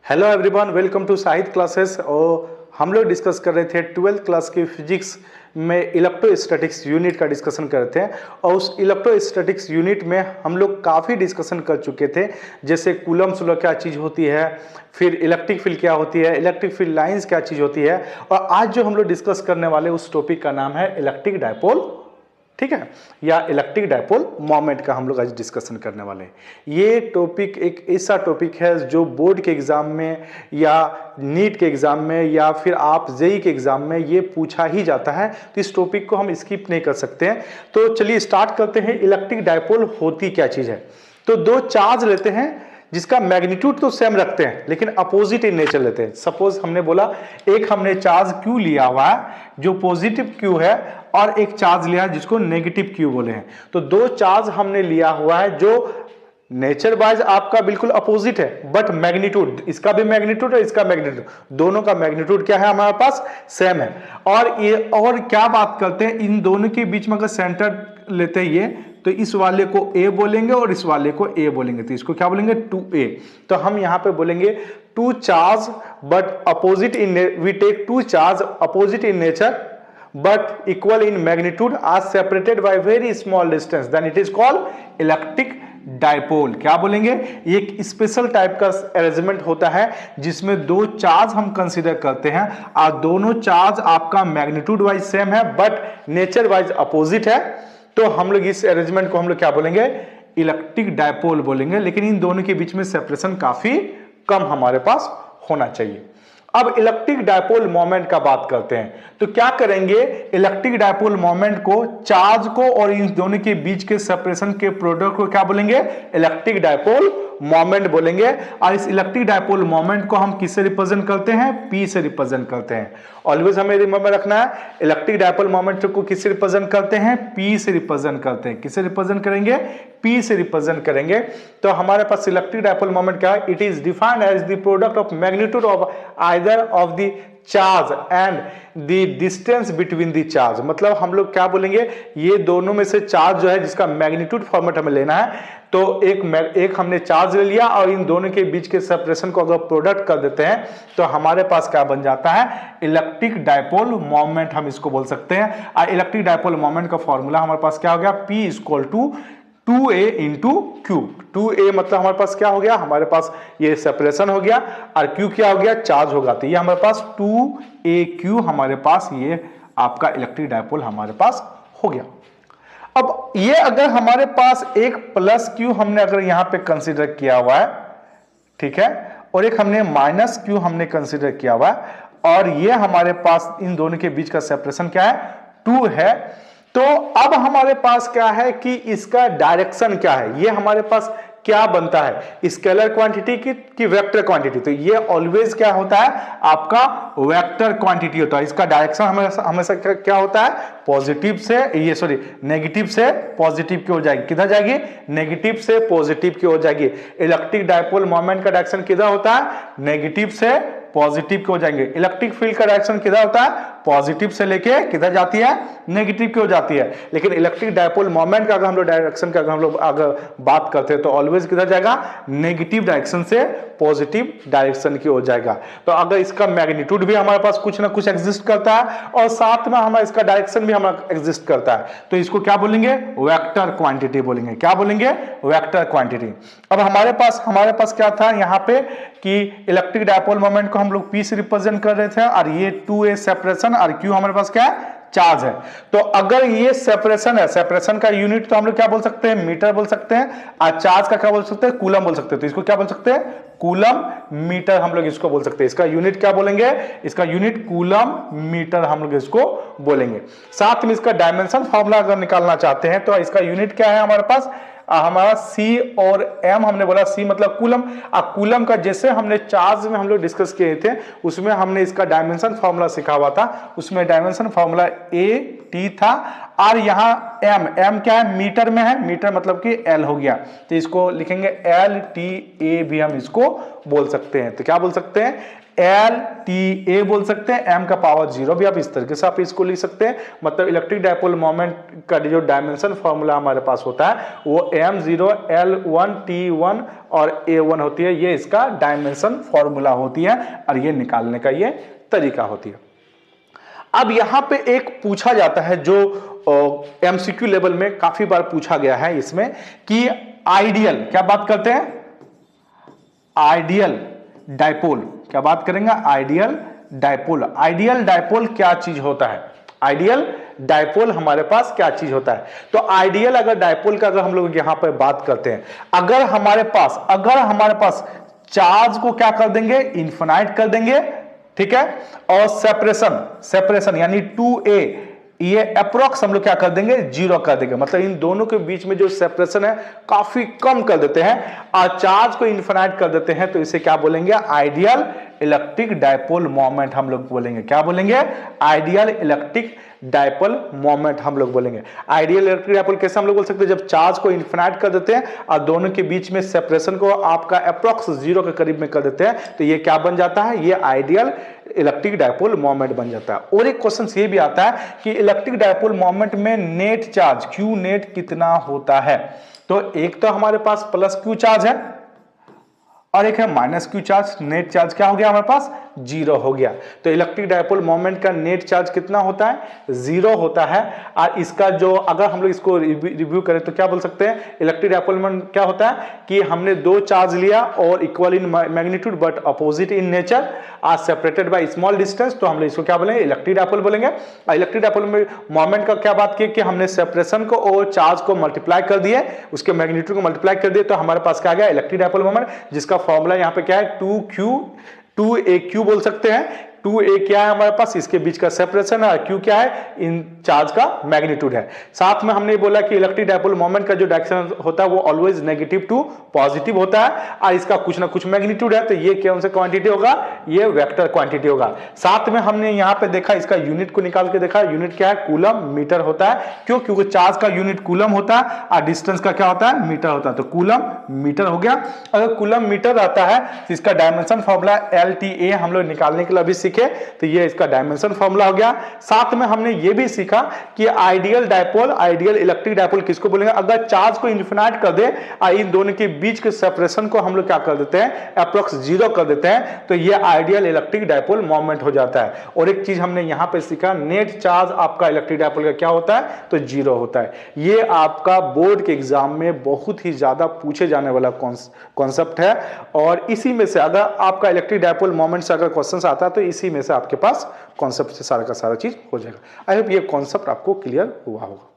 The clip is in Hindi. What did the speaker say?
हेलो एवरीवन, वेलकम टू साहित्य क्लासेस। और हम लोग डिस्कस कर रहे थे 12th क्लास की फिजिक्स में इलेक्ट्रोस्टैटिक्स यूनिट का डिस्कशन कर रहे थे। और उस इलेक्ट्रोस्टैटिक्स यूनिट में हम लोग काफ़ी डिस्कशन कर चुके थे, जैसे कूलम्ब्स लॉ क्या चीज़ होती है, फिर इलेक्ट्रिक फील्ड क्या होती है, इलेक्ट्रिक फील्ड लाइंस क्या चीज़ होती है। और आज जो हम लोग डिस्कस करने वाले उस टॉपिक का नाम है इलेक्ट्रिक डायपोल, ठीक है, या इलेक्ट्रिक डायपोल मोमेंट का हम लोग आज डिस्कशन करने वाले हैं। ये टॉपिक एक ऐसा टॉपिक है जो बोर्ड के एग्जाम में या नीट के एग्जाम में या फिर आप जेई के एग्जाम में ये पूछा ही जाता है, तो इस टॉपिक को हम स्किप नहीं कर सकते हैं। तो चलिए स्टार्ट करते हैं। इलेक्ट्रिक डायपोल होती क्या चीज़ है? तो दो चार्ज लेते हैं जिसका मैग्नीट्यूड तो सेम रखते हैं लेकिन अपोजिट इन नेचर लेते हैं। सपोज हमने बोला एक हमने चार्ज Q लिया हुआ है जो पॉजिटिव Q है, और एक चार्ज लिया है जिसको नेगेटिव Q बोले हैं। तो दो चार्ज हमने लिया हुआ है जो नेचर वाइज आपका बिल्कुल अपोजिट है, बट मैग्नीट्यूड, इसका भी मैग्नीट्यूड और इसका मैग्नीट्यूड, दोनों का मैग्नीट्यूड क्या है हमारे पास? सेम है। और क्या बात करते हैं, इन दोनों के बीच में अगर सेंटर लेते हैं ये, तो इस वाले को A बोलेंगे और इस वाले को A बोलेंगे, तो इसको क्या बोलेंगे? 2A। तो हम यहां पे बोलेंगे two charge but opposite in, we take two charge opposite in nature but equal in magnitude are separated by very small distance, then it is called electric dipole। क्या बोलेंगे? ये एक स्पेशल टाइप का अरेंजमेंट होता है जिसमें दो चार्ज हम कंसीडर करते हैं और दोनों चार्ज आपका मैग्नीट्यूड वाइज सेम है बट नेचर वाइज अपोजिट है। तो हम लोग इस अरेंजमेंट को हम लोग क्या बोलेंगे? इलेक्ट्रिक डायपोल बोलेंगे। लेकिन इन दोनों के बीच में सेपरेशन काफी कम हमारे पास होना चाहिए। अब इलेक्ट्रिक डायपोल मोमेंट का बात करते हैं, तो क्या करेंगे? इलेक्ट्रिक डायपोल मोमेंट को, चार्ज को और इन दोनों के बीच के सेपरेशन के प्रोडक्ट को क्या बोलेंगे? इलेक्ट्रिक डायपोल मोमेंट बोलेंगे। और इस इलेक्ट्रिक डायपोल मोमेंट को हम किससे रिप्रेजेंट करते हैं? P से रिप्रेजेंट करते हैं। ऑलवेज हमें रिमेंबर रखना है, इलेक्ट्रिक डायपोल मोमेंट को किससे रिप्रेजेंट करते हैं? P से रिप्रेजेंट करते हैं। किससे रिप्रेजेंट करेंगे? P से रिप्रेजेंट करेंगे। तो हमारे पास इलेक्ट्रिक डायपोल मोमेंट क्या है? It is defined as the product of magnitude of either of the charge and the distance between the charge. मतलब हम लोग क्या बोलेंगे? ये दोनों में से चार्ज जो है जिसका मैग्नीट्यूड फॉर्मेट हमें लेना है, तो एक हमने चार्ज ले लिया और इन दोनों के बीच के सेपरेशन को अगर प्रोडक्ट कर देते हैं तो हमारे पास क्या बन जाता है? इलेक्ट्रिक डायपोल मोमेंट हम इसको बोल सकते हैं। और इलेक्ट्रिक डायपोल मोमेंट का फॉर्मूला हमारे पास क्या हो गया? P equal to 2A into Q। 2A मतलब हमारे पास क्या हो गया? हमारे पास ये सेपरेशन हो गया, और Q क्या हो गया? चार्ज होगा। तो ये हमारे पास 2AQ हमारे पास ये आपका इलेक्ट्रिक डायपोल हमारे पास हो गया। अब ये अगर हमारे पास एक प्लस Q हमने अगर यहां पे कंसीडर किया हुआ है, ठीक है, और एक हमने माइनस Q हमने कंसीडर किया हुआ है, और ये हमारे पास इन दोनों के बीच का सेपरेशन क्या है? 2 है। तो अब हमारे पास क्या है कि इसका डायरेक्शन क्या है? ये हमारे पास क्या बनता है? स्केलर क्वांटिटी की वेक्टर क्वांटिटी। तो ये ऑलवेज क्या होता है? आपका वेक्टर क्वांटिटी होता है। इसका डायरेक्शन हमेशा क्या होता है? पॉजिटिव से, ये सॉरी, नेगेटिव से पॉजिटिव की ओर जाएगी। किधर जाएगी? नेगेटिव से पॉजिटिव की ओर जाएगी। इलेक्ट्रिक डायपोल मोमेंट का डायरेक्शन किधर होता है? नेगेटिव से पॉजिटिव की ओर जाएंगे। इलेक्ट्रिक फील्ड का डायरेक्शन किधर होता है? पॉजिटिव से लेके किधर जाती है? नेगेटिव की ओर जाती है। लेकिन इलेक्ट्रिक डायपोल मोमेंट का अगर हम लोग डायरेक्शन का हम लोग अगर बात करते हैं तो ऑलवेज किधर जाएगा? नेगेटिव डायरेक्शन से पॉजिटिव डायरेक्शन की ओर जाएगा। तो अगर इसका मैग्नीट्यूड भी हमारे पास कुछ ना कुछ एग्जिस्ट करता है और साथ में हमारा इसका डायरेक्शन भी हमारा एग्जिस्ट करता है, तो इसको क्या बोलेंगे? वेक्टर क्वांटिटी बोलेंगे। क्या बोलेंगे? Vector quantity. अब हमारे पास क्या था यहाँ पे कि इलेक्ट्रिक डायपोल मोमेंट को हम लोग P से रिप्रेजेंट कर रहे थे, और ये 2A सेपरेशन और Q हमारे पास क्या है? चार्ज है। तो अगर ये सेपरेशन है, सेपरेशन का यूनिट तो हम लोग क्या बोल सकते हैं? मीटर बोल सकते हैं, और चार्ज का क्या बोल सकते हैं? कूलम बोल सकते हैं। तो इसको क्या बोल सकते हैं? कूलम मीटर हम लोग इसको बोल सकते हैं। इसका यूनिट क्या बोलेंगे? इसका यूनिट कूलम मीटर हम लोग इसको बोलेंगे। साथ में इसका डायमेंशन फॉर्मूला अगर निकालना चाहते हैं तो इसका यूनिट क्या है हमारे पास? हमारा C और M हमने बोला, C मतलब कूलम। कूलम का जैसे हमने चार्ज में हम लोग डिस्कस किए थे उसमें हमने इसका डायमेंशन फॉर्मूला सिखा हुआ था। उसमें डायमेंशन फॉर्मूला AT था और यहाँ m क्या है, मीटर में है, मीटर मतलब कि l हो गया, तो इसको लिखेंगे LTA भी हम इसको बोल सकते हैं। तो क्या बोल सकते हैं, LTA बोल सकते हैं। m का पावर 0 भी आप इस तरीके से आप इसको लिख सकते हैं। मतलब इलेक्ट्रिक डायपोल मोमेंट का जो डायमेंशन फॉर्मूला हमारे पास होता है वो m0 L1 T1 और A1 होती है, ये इसका डायमेंशन फॉर्मूला होती है और ये निकालने का ये तरीका होती है। अब यहां पे एक पूछा जाता है जो MCQ लेवल में काफी बार पूछा गया है इसमें कि आइडियल, क्या बात करते हैं, आइडियल डायपोल, क्या बात करेंगे, आइडियल डायपोल। आइडियल डायपोल क्या चीज होता है, आइडियल डायपोल हमारे पास क्या चीज होता है। तो आइडियल अगर डायपोल का अगर हम लोग यहां पर बात करते हैं, अगर हमारे पास चार्ज को क्या कर देंगे, इन्फिनाइट कर देंगे, ठीक है, और सेपरेशन यानी 2a ये अप्रोक्स हम लोग क्या कर देंगे, 0 कर देंगे। मतलब इन दोनों के बीच में जो सेपरेशन है काफी कम कर देते हैं और चार्ज को इन्फिनाइट कर देते हैं, तो इसे क्या बोलेंगे, आइडियल इलेक्ट्रिक डायपोल मोमेंट हम लोग बोलेंगे। क्या बोलेंगे, आइडियल इलेक्ट्रिक डायपोल मोमेंट हम लोग बोलेंगे। आइडियल इलेक्ट्रिक डायपोल कैसे हम लोग बोल सकते हैं, जब चार्ज को इन्फिनाइट कर देते हैं और दोनों के बीच में सेपरेशन को आपका अप्रोक्स 0 के करीब में कर देते हैं, तो ये क्या बन जाता है, ये आइडियल इलेक्ट्रिक डायपोल मोमेंट बन जाता है। और एक क्वेश्चन ये भी आता है कि इलेक्ट्रिक डायपोल मोमेंट में नेट चार्ज Q नेट कितना होता है। तो एक तो हमारे पास प्लस Q चार्ज है और एक है minus Q charge. Net charge क्या हो गया, हमारे पास 0 हो गया। तो इलेक्ट्रिक डायपोल मोमेंट का नेट चार्ज कितना होता है, 0 होता है। और इसका जो अगर हम लोग इसको रिव्यू करें तो क्या बोल सकते हैं, इलेक्ट्रिक डायपोल मोमेंट क्या होता है कि हमने दो चार्ज लिया और equal in magnitude but opposite in nature are separated by small distance, तो हम लोग इसको क्या बोलेंगे, इलेक्ट्रिक डायपोल बोलेंगे। इलेक्ट्रिक डायपोल में मोमेंट का क्या बात की कि हमने सेपरेशन को और चार्ज को मल्टीप्लाई कर दिए, उसके मैग्नीट्यूड को मल्टीप्लाई कर दिए, तो हमारे पास क्या आ गया, इलेक्ट्रिक डायपोल मोमेंट, जिसका फॉर्मूला यहाँ पे क्या है, 2AQ बोल सकते हैं। 2A क्या है हमारे पास, इसके बीच का सेपरेशन है, Q क्या है, इन चार्ज का मैग्नीट्यूड है। साथ में हमने बोला कि इलेक्ट्रिक डायपोल मोमेंट का जो डायरेक्शन होता है वो ऑलवेज नेगेटिव टू पॉजिटिव होता है और इसका कुछ ना कुछ मैग्नीट्यूड है, तो ये कौन सा क्वांटिटी होगा, ये वेक्टर क्वांटिटी होगा। साथ में हमने यहाँ पे देखा, इसका यूनिट को निकाल के देखा, यूनिट क्या है, कूलम मीटर होता है। क्यों, क्योंकि चार्ज का यूनिट कूलम होता है और डिस्टेंस का क्या होता है, मीटर होता है, तो कूलम मीटर हो गया। अगर कूलम मीटर आता है तो इसका डायमेंशन फॉर्मूला LTA हम लोग निकालने के लिए अभी सीखे, तो ये इसका डायमेंशन फॉर्मूला हो गया। साथ में हमने ये भी सीखा कि ideal dipole, ideal electric dipole किसको बोलेंगे, अगर चार्ज को इन्फिनाइट कर दे और इन दोनों के बीच के सेपरेशन को हम लोग क्या कर देते हैं, अप्रोक्स 0 कर देते हैं, तो ये आइडियल इलेक्ट्रिक डायपोल मोमेंट हो जाता है। और एक चीज हमने यहां पे सीखा, नेट चार्ज आपका इलेक्ट्रिक डायपोल का क्या होता है, तो 0 होता है। ये आपका बोर्ड के एग्जाम में बहुत ही ज्यादा पूछे जाने वाला कॉन्सेप्ट है और इसी में से अगर आपका इलेक्ट्रिक डायपोल मोमेंट से अगर क्वेश्चन आता है तो इसी में से आपके पास कॉन्सेप्ट से सारा का सारा चीज हो जाएगा। आई होप ये कॉन्सेप्ट आपको क्लियर हुआ होगा।